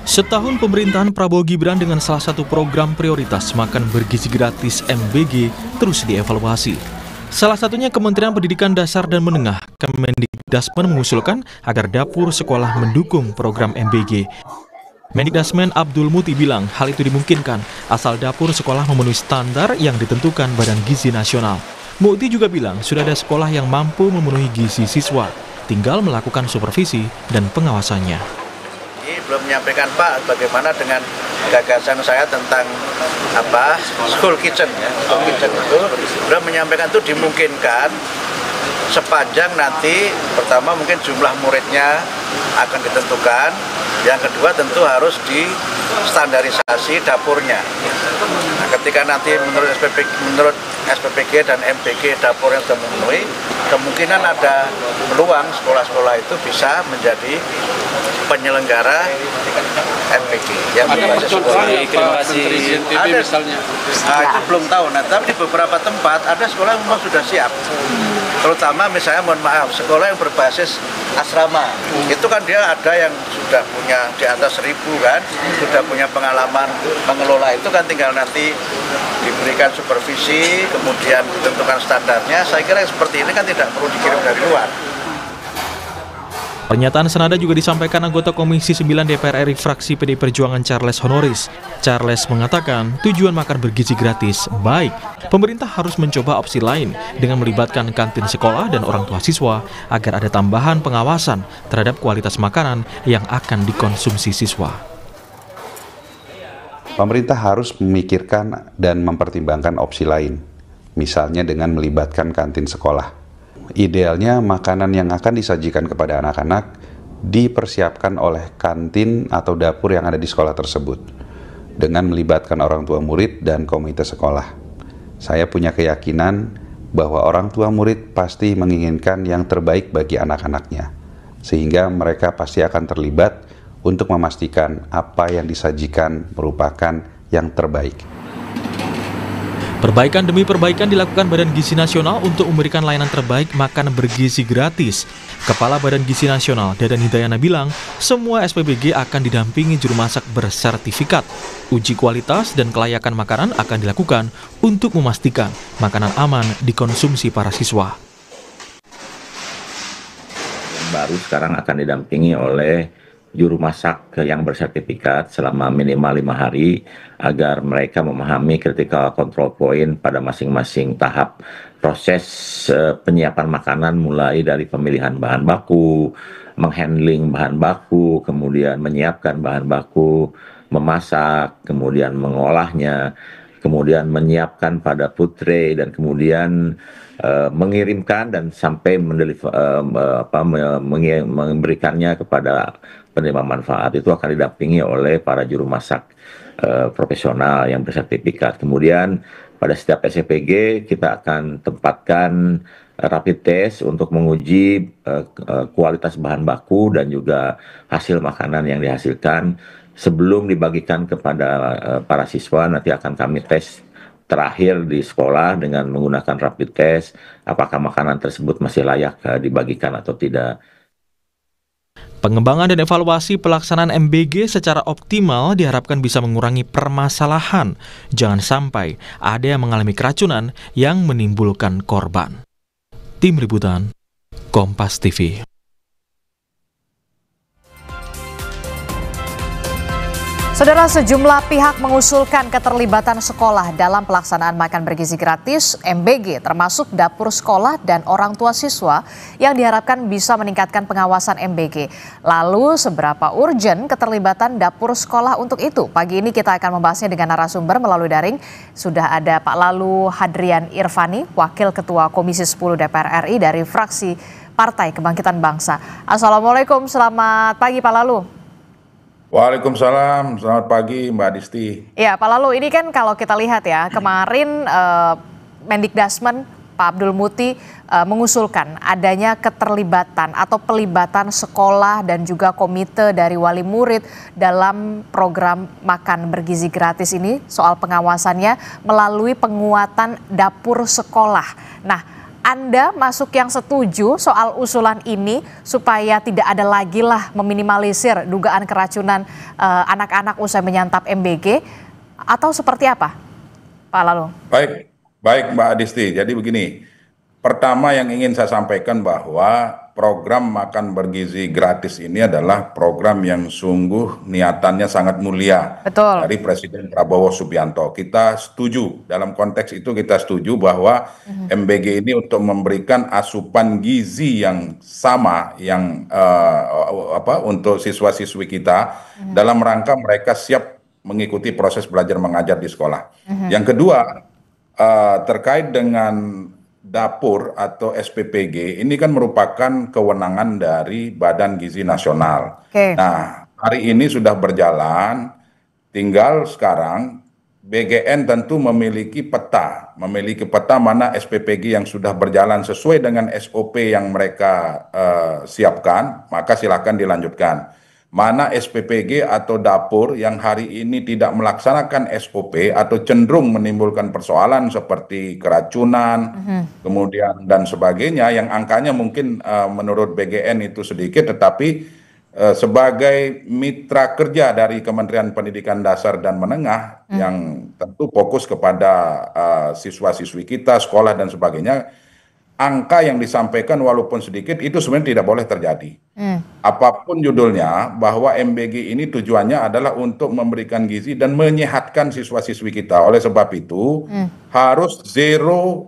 Setahun pemerintahan Prabowo Gibran dengan salah satu program prioritas makan bergizi gratis MBG terus dievaluasi. Salah satunya Kementerian Pendidikan Dasar dan Menengah, Kemendikdasmen mengusulkan agar dapur sekolah mendukung program MBG. Mendikdasmen Abdul Muti bilang hal itu dimungkinkan asal dapur sekolah memenuhi standar yang ditentukan Badan Gizi Nasional. Muti juga bilang sudah ada sekolah yang mampu memenuhi gizi siswa, tinggal melakukan supervisi dan pengawasannya. Belum menyampaikan Pak bagaimana dengan gagasan saya tentang school kitchen ya. School kitchen itu belum menyampaikan itu dimungkinkan sepanjang nanti pertama mungkin jumlah muridnya akan ditentukan, yang kedua tentu harus distandarisasi dapurnya. Nah, ketika nanti menurut SPPG dan MBG dapurnya sudah memenuhi, kemungkinan ada peluang sekolah-sekolah itu bisa menjadi penyelenggara MBG yang berbasis sekolah. Ada misalnya. Nah, itu belum tahu. Nah, tapi di beberapa tempat ada sekolah yang memang sudah siap. Terutama misalnya mohon maaf sekolah yang berbasis asrama. Itu kan dia ada yang sudah punya di atas 1.000 kan, sudah punya pengalaman mengelola, itu kan tinggal nanti diberikan supervisi, kemudian ditentukan standarnya. Saya kira seperti ini kan tidak perlu dikirim dari luar. Pernyataan senada juga disampaikan anggota Komisi 9 DPR RI fraksi PD Perjuangan Charles Honoris. Charles mengatakan tujuan makan bergizi gratis baik. Pemerintah harus mencoba opsi lain dengan melibatkan kantin sekolah dan orang tua siswa agar ada tambahan pengawasan terhadap kualitas makanan yang akan dikonsumsi siswa. Pemerintah harus memikirkan dan mempertimbangkan opsi lain, misalnya dengan melibatkan kantin sekolah. Idealnya makanan yang akan disajikan kepada anak-anak dipersiapkan oleh kantin atau dapur yang ada di sekolah tersebut dengan melibatkan orang tua murid dan komite sekolah. Saya punya keyakinan bahwa orang tua murid pasti menginginkan yang terbaik bagi anak-anaknya, sehingga mereka pasti akan terlibat untuk memastikan apa yang disajikan merupakan yang terbaik. Perbaikan demi perbaikan dilakukan Badan Gizi Nasional untuk memberikan layanan terbaik makan bergizi gratis. Kepala Badan Gizi Nasional, Dadan Hidayana bilang, semua SPBG akan didampingi juru masak bersertifikat. Uji kualitas dan kelayakan makanan akan dilakukan untuk memastikan makanan aman dikonsumsi para siswa. Baru sekarang akan didampingi oleh juru masak yang bersertifikat selama minimal 5 hari agar mereka memahami critical control point pada masing-masing tahap proses penyiapan makanan, mulai dari pemilihan bahan baku, menghandling bahan baku, kemudian menyiapkan bahan baku, memasak, kemudian mengolahnya, kemudian menyiapkan pada food tray, dan kemudian mengirimkan dan sampai memberikannya kepada penerima manfaat. Itu akan didampingi oleh para juru masak profesional yang bersertifikat. Kemudian pada setiap SPG kita akan tempatkan rapid test untuk menguji kualitas bahan baku dan juga hasil makanan yang dihasilkan. Sebelum dibagikan kepada para siswa, nanti akan kami tes terakhir di sekolah dengan menggunakan rapid test, apakah makanan tersebut masih layak dibagikan atau tidak. Pengembangan dan evaluasi pelaksanaan MBG secara optimal diharapkan bisa mengurangi permasalahan. Jangan sampai ada yang mengalami keracunan yang menimbulkan korban. Tim Liputan, Kompas TV. Saudara, sejumlah pihak mengusulkan keterlibatan sekolah dalam pelaksanaan makan bergizi gratis MBG, termasuk dapur sekolah dan orang tua siswa yang diharapkan bisa meningkatkan pengawasan MBG. Lalu, seberapa urgen keterlibatan dapur sekolah untuk itu? Pagi ini kita akan membahasnya dengan narasumber melalui daring. Sudah ada Pak Lalu Hadrian Irvani, Wakil Ketua Komisi 10 DPR RI dari fraksi Partai Kebangkitan Bangsa. Assalamualaikum, selamat pagi Pak Lalu. Waalaikumsalam, selamat pagi Mbak Disti. Ya Pak Lalu, ini kan kalau kita lihat ya, kemarin Mendikdasmen Pak Abdul Muti mengusulkan adanya keterlibatan atau pelibatan sekolah dan juga komite dari wali murid dalam program makan bergizi gratis ini, soal pengawasannya melalui penguatan dapur sekolah. Nah, Anda masuk yang setuju soal usulan ini supaya tidak ada lagi lah meminimalisir dugaan keracunan anak-anak usai menyantap MBG, atau seperti apa, Pak Lalu? Baik Mbak Adisti. Jadi begini, pertama yang ingin saya sampaikan bahwa program makan bergizi gratis ini adalah program yang sungguh niatannya sangat mulia. Betul. Dari Presiden Prabowo Subianto. Kita setuju, dalam konteks itu kita setuju bahwa MBG ini untuk memberikan asupan gizi yang sama yang untuk siswa-siswi kita dalam rangka mereka siap mengikuti proses belajar mengajar di sekolah. Yang kedua, terkait dengan dapur atau SPPG, ini kan merupakan kewenangan dari Badan Gizi Nasional. Nah, hari ini sudah berjalan, tinggal sekarang BGN tentu memiliki peta mana SPPG yang sudah berjalan sesuai dengan SOP yang mereka siapkan, maka silakan dilanjutkan. Mana SPPG atau dapur yang hari ini tidak melaksanakan SOP atau cenderung menimbulkan persoalan seperti keracunan, kemudian dan sebagainya, yang angkanya mungkin menurut BGN itu sedikit, tetapi sebagai mitra kerja dari Kementerian Pendidikan Dasar dan Menengah yang tentu fokus kepada siswa-siswi kita, sekolah dan sebagainya, angka yang disampaikan walaupun sedikit itu sebenarnya tidak boleh terjadi. Apapun judulnya, bahwa MBG ini tujuannya adalah untuk memberikan gizi dan menyehatkan siswa-siswi kita. Oleh sebab itu harus zero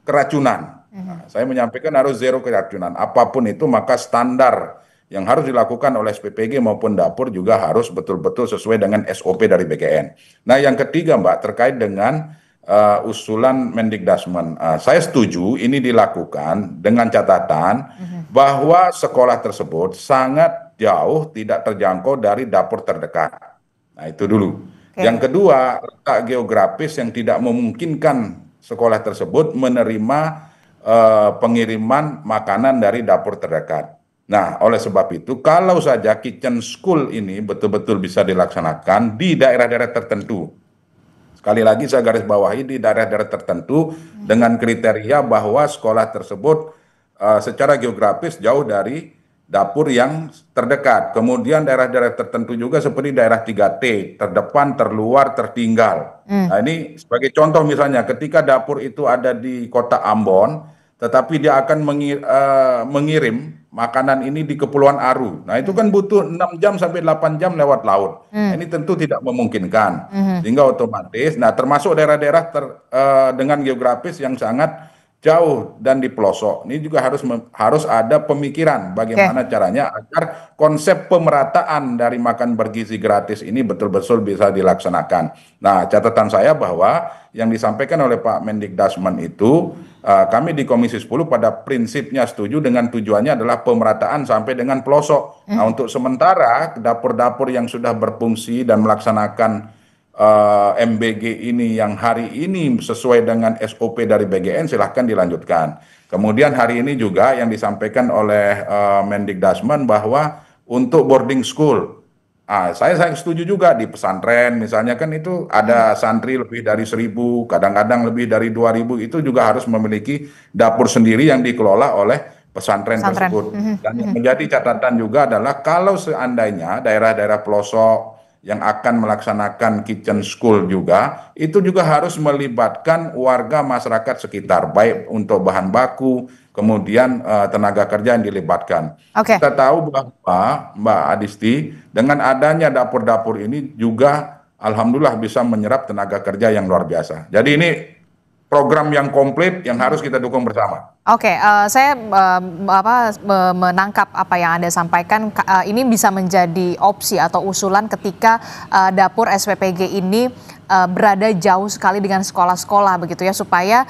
keracunan. Nah, saya menyampaikan harus zero keracunan. Apapun itu, maka standar yang harus dilakukan oleh SPPG maupun dapur juga harus betul-betul sesuai dengan SOP dari BGN. Nah, yang ketiga Mbak, terkait dengan usulan Mendikdasmen. Saya setuju ini dilakukan dengan catatan bahwa sekolah tersebut sangat jauh tidak terjangkau dari dapur terdekat. Nah, itu dulu. Yang kedua, letak geografis yang tidak memungkinkan sekolah tersebut menerima pengiriman makanan dari dapur terdekat. Nah, oleh sebab itu, kalau saja kitchen school ini betul-betul bisa dilaksanakan di daerah-daerah tertentu. Sekali lagi saya garis bawahi, di daerah-daerah tertentu dengan kriteria bahwa sekolah tersebut secara geografis jauh dari dapur yang terdekat. Kemudian daerah-daerah tertentu juga seperti daerah 3T, terdepan, terluar, tertinggal. Nah, ini sebagai contoh misalnya ketika dapur itu ada di kota Ambon, tetapi dia akan mengirim makanan ini di Kepulauan Aru. Nah, itu kan butuh 6 jam sampai 8 jam lewat laut. Nah, ini tentu tidak memungkinkan. Sehingga otomatis, nah termasuk daerah-daerah dengan geografis yang sangat jauh dan di pelosok. Ini juga harus ada pemikiran bagaimana caranya agar konsep pemerataan dari makan bergizi gratis ini betul-betul bisa dilaksanakan. Nah, catatan saya bahwa yang disampaikan oleh Pak Mendikdasmen itu, kami di Komisi 10 pada prinsipnya setuju dengan tujuannya adalah pemerataan sampai dengan pelosok. Nah, untuk sementara dapur-dapur yang sudah berfungsi dan melaksanakan MBG ini yang hari ini sesuai dengan SOP dari BGN, silahkan dilanjutkan. Kemudian hari ini juga yang disampaikan oleh Mendikdasmen bahwa untuk boarding school, saya setuju juga di pesantren misalnya, kan itu ada santri lebih dari 1.000, kadang-kadang lebih dari 2.000, itu juga harus memiliki dapur sendiri yang dikelola oleh pesantren tersebut. Dan yang menjadi catatan juga adalah kalau seandainya daerah-daerah pelosok yang akan melaksanakan kitchen school juga, itu juga harus melibatkan warga masyarakat sekitar, baik untuk bahan baku, kemudian tenaga kerja yang dilibatkan. Kita tahu bahwa Mbak Adisti, dengan adanya dapur-dapur ini juga alhamdulillah bisa menyerap tenaga kerja yang luar biasa. Jadi ini program yang komplit yang harus kita dukung bersama. Saya menangkap apa yang Anda sampaikan. Ini bisa menjadi opsi atau usulan ketika dapur SPPG ini berada jauh sekali dengan sekolah-sekolah begitu ya, supaya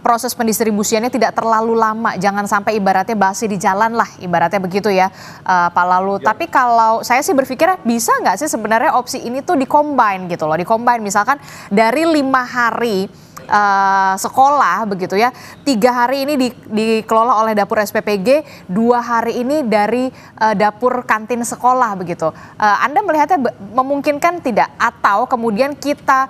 proses pendistribusiannya tidak terlalu lama, jangan sampai ibaratnya basi di jalan lah, ibaratnya begitu ya, Pak Lalu. Tapi kalau saya sih berpikir bisa nggak sih sebenarnya opsi ini tuh di-combine gitu loh, di-combine misalkan dari 5 hari sekolah begitu ya. 3 hari ini dikelola oleh dapur SPPG, 2 hari ini dari dapur kantin sekolah begitu. Anda melihatnya memungkinkan tidak? Atau kemudian kita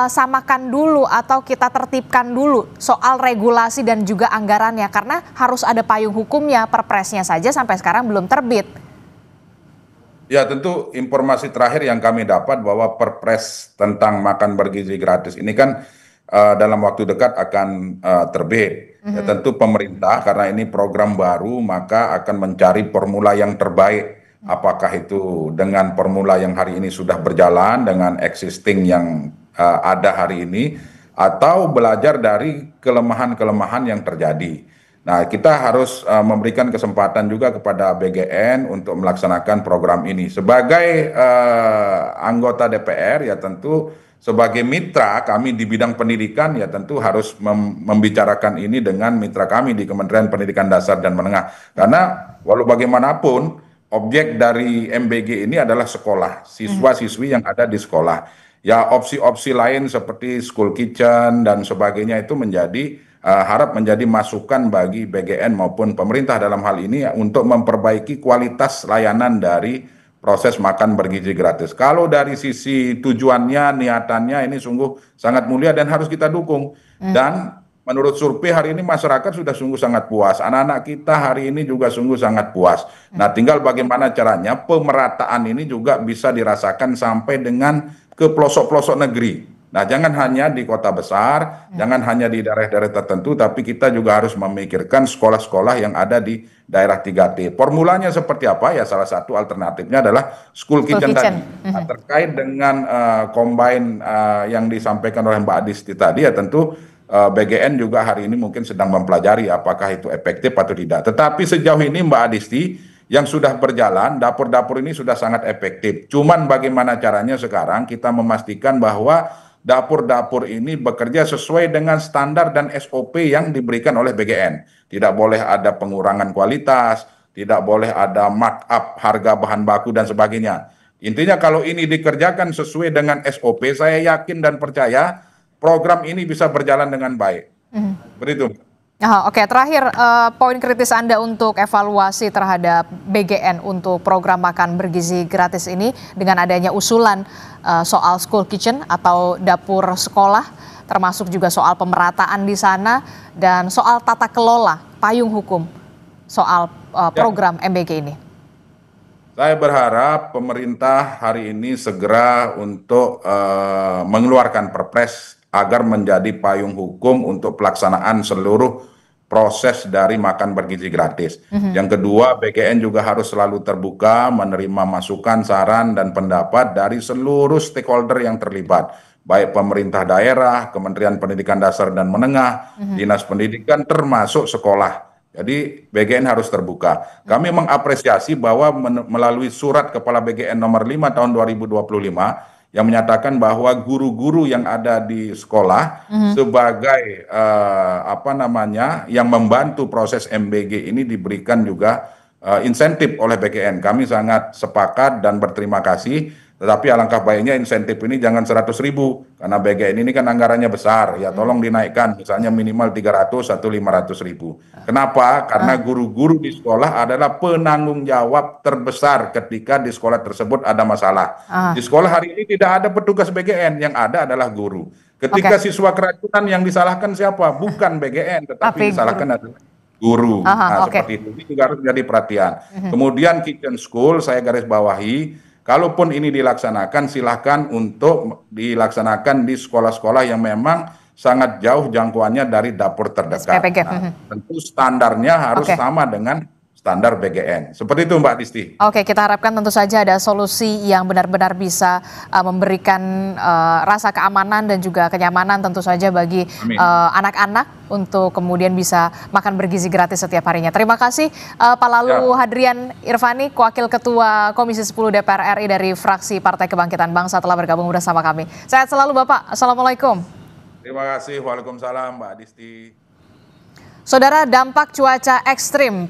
samakan dulu atau kita tertibkan dulu soal regulasi dan juga anggarannya, karena harus ada payung hukumnya, perpresnya saja sampai sekarang belum terbit. Ya, tentu informasi terakhir yang kami dapat bahwa perpres tentang makan bergizi gratis ini kan dalam waktu dekat akan terbit. Ya, tentu pemerintah karena ini program baru maka akan mencari formula yang terbaik. Apakah itu dengan formula yang hari ini sudah berjalan dengan existing yang ada hari ini, atau belajar dari kelemahan-kelemahan yang terjadi. Nah, kita harus memberikan kesempatan juga kepada BGN untuk melaksanakan program ini. Sebagai anggota DPR, ya tentu sebagai mitra kami di bidang pendidikan, ya tentu harus membicarakan ini dengan mitra kami di Kementerian Pendidikan Dasar dan Menengah. Karena walau bagaimanapun, objek dari MBG ini adalah sekolah, siswa-siswi yang ada di sekolah. Ya, opsi-opsi lain seperti school kitchen dan sebagainya itu harap menjadi masukan bagi BGN maupun pemerintah dalam hal ini untuk memperbaiki kualitas layanan dari proses makan bergizi gratis. Kalau dari sisi tujuannya, niatannya ini sungguh sangat mulia dan harus kita dukung. Dan menurut survei hari ini masyarakat sudah sungguh sangat puas. Anak-anak kita hari ini juga sungguh sangat puas. Nah, tinggal bagaimana caranya pemerataan ini juga bisa dirasakan sampai dengan ke pelosok-pelosok negeri. Nah, jangan hanya di kota besar, jangan hanya di daerah-daerah tertentu, tapi kita juga harus memikirkan sekolah-sekolah yang ada di daerah 3T. Formulanya seperti apa? Ya, salah satu alternatifnya adalah school kitchen tadi. Nah, terkait dengan combine yang disampaikan oleh Mbak Adisti tadi, ya tentu BGN juga hari ini mungkin sedang mempelajari apakah itu efektif atau tidak. Tetapi sejauh ini Mbak Adisti, yang sudah berjalan, dapur-dapur ini sudah sangat efektif. Cuman bagaimana caranya sekarang kita memastikan bahwa dapur-dapur ini bekerja sesuai dengan standar dan SOP yang diberikan oleh BGN. Tidak boleh ada pengurangan kualitas, tidak boleh ada markup harga bahan baku dan sebagainya. Intinya kalau ini dikerjakan sesuai dengan SOP, saya yakin dan percaya program ini bisa berjalan dengan baik. Begitu. Oke, terakhir poin kritis Anda untuk evaluasi terhadap BGN untuk program makan bergizi gratis ini dengan adanya usulan soal school kitchen atau dapur sekolah, termasuk juga soal pemerataan di sana dan soal tata kelola payung hukum soal program MBG ini. Saya berharap pemerintah hari ini segera untuk mengeluarkan perpres agar menjadi payung hukum untuk pelaksanaan seluruh proses dari makan bergizi gratis. Yang kedua, BGN juga harus selalu terbuka menerima masukan, saran, dan pendapat dari seluruh stakeholder yang terlibat, baik pemerintah daerah, Kementerian Pendidikan Dasar dan Menengah, Dinas Pendidikan, termasuk sekolah. Jadi BGN harus terbuka. Kami mengapresiasi bahwa melalui surat Kepala BGN nomor 5 tahun 2025, yang menyatakan bahwa guru-guru yang ada di sekolah sebagai yang membantu proses MBG ini diberikan juga insentif oleh BGN. Kami sangat sepakat dan berterima kasih. Tetapi alangkah baiknya insentif ini jangan 100.000 karena BGN ini kan anggarannya besar. Ya tolong dinaikkan misalnya minimal 300 atau 500.000. Kenapa? Karena guru-guru di sekolah adalah penanggung jawab terbesar ketika di sekolah tersebut ada masalah. Di sekolah hari ini tidak ada petugas BGN, yang ada adalah guru. Ketika siswa keracunan yang disalahkan siapa? Bukan BGN, tetapi disalahkan adalah guru. Seperti itu. Ini juga harus menjadi perhatian. Kemudian kitchen school saya garis bawahi. Kalaupun ini dilaksanakan, silahkan untuk dilaksanakan di sekolah-sekolah yang memang sangat jauh jangkauannya dari dapur terdekat. Nah, tentu standarnya harus sama dengan standar BGN. Seperti itu Mbak Disti. Oke, kita harapkan tentu saja ada solusi yang benar-benar bisa memberikan rasa keamanan dan juga kenyamanan tentu saja bagi anak-anak untuk kemudian bisa makan bergizi gratis setiap harinya. Terima kasih Pak Lalu Hadrian Irvani, Wakil Ketua Komisi 10 DPR RI dari fraksi Partai Kebangkitan Bangsa telah bergabung bersama kami. Sehat selalu Bapak. Assalamualaikum. Terima kasih. Waalaikumsalam Mbak Disti. Saudara, dampak cuaca ekstrim